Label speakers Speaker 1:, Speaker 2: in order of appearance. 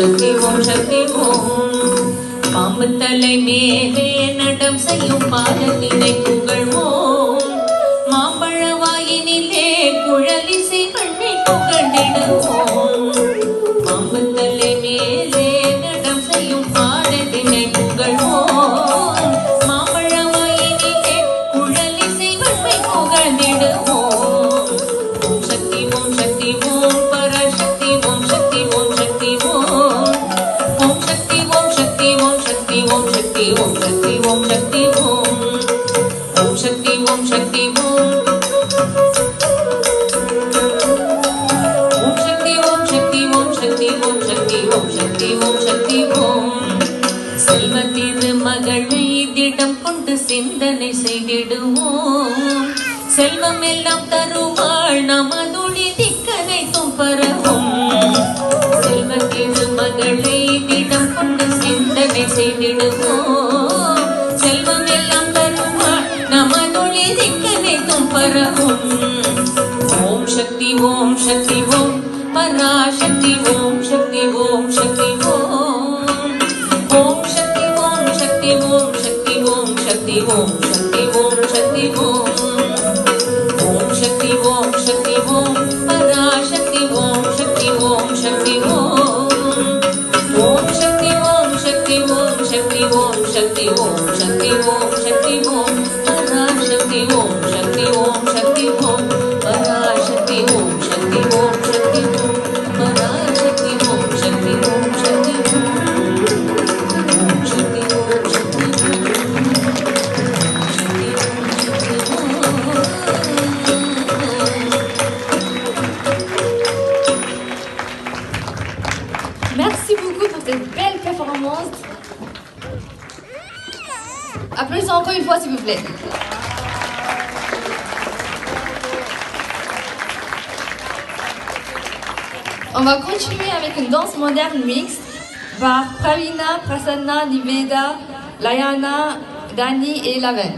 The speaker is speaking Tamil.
Speaker 1: சக்தி ஓம் சக்தி ஓம். பாம்பு தலை மேலே நடம் செய்யும் பாதத்தினை புகழ்வோம். மாம்பழ வாயினிலே குழலிசை கண்ணை புகழ்ந்திடுவோம். பாம்பு தலை மேலே நடம் செய்யும் பாதத்தினை புகழ்வோம். மாம்பழ வாயினிலே குழலிசை கண்ணை புகழ்ந்திடுவோம். ஓம் சக்தி ஓம் சக்தி ஓம் பராசக்தி ஓம் சக்தி ஓம் சக்தி ஓம். ஓம் சக்தி ஓம் சக்தி ஓம் சக்தி ஓம் சக்தி ஓம் சக்தி ஓம் சக்தி ஓம். ஓம் சக்தி ஓம் சக்தி ஓம். ஓம் சக்தி ஓம் சக்தி ஓம் சக்தி ஓம் சக்தி ஓம் சக்தி ஓம் சக்தி ஓம். செல்வத்திரு மகளை திடம் கொண்டு சிந்தனை செய்திடுவோம். செல்வம் எல்லாம் தருவாள் நமதுளி திக்கனை தும்பரவும். செல்வத்திரு மகளை திடம் கொண்டு சிந்தனை செய்திடுவோம். செல்வம் எல்லாம் தருவாள் நமதுளி திக்கனை தும்பரவும். ஓம் சக்தி ஓம் சக்தி ஓம் பராசக்தி ஓம் சக்தி ஓம் சக்தி ஓம். ஓம் சக்தி ஓம் சக்தி ஓம் சக்தி ஓம் சக்தி ஓம் சக்தி ஓம் சக்தி ஓம். ஓம் சக்தி ஓம் சக்தி ஓம் பராசக்தி ஓம் சக்தி ஓம் சக்தி ஓம். ஓம் சக்தி ஓம் சக்தி ஓம் சக்தி ஓம் சக்தி ஓம் சக்தி ஓம் சக்தி ஓம். பராசக்தி ஓம் சக்தி ஓம் சக்தி ஓம் பராசக்தி ஓம் சக்தி ஓம் சக்தி ஓம் பராசக்தி ஓம் சக்தி ஓம் சக்தி ஓம். ஓம் Shakti Om Shakti Om.
Speaker 2: Merci beaucoup pour cette belle performance. Applaudissez encore une fois s'il vous plaît. On va continuer avec une danse moderne mixte par Pravina, Prasanna, Niveda, Layana, Dani et Laven.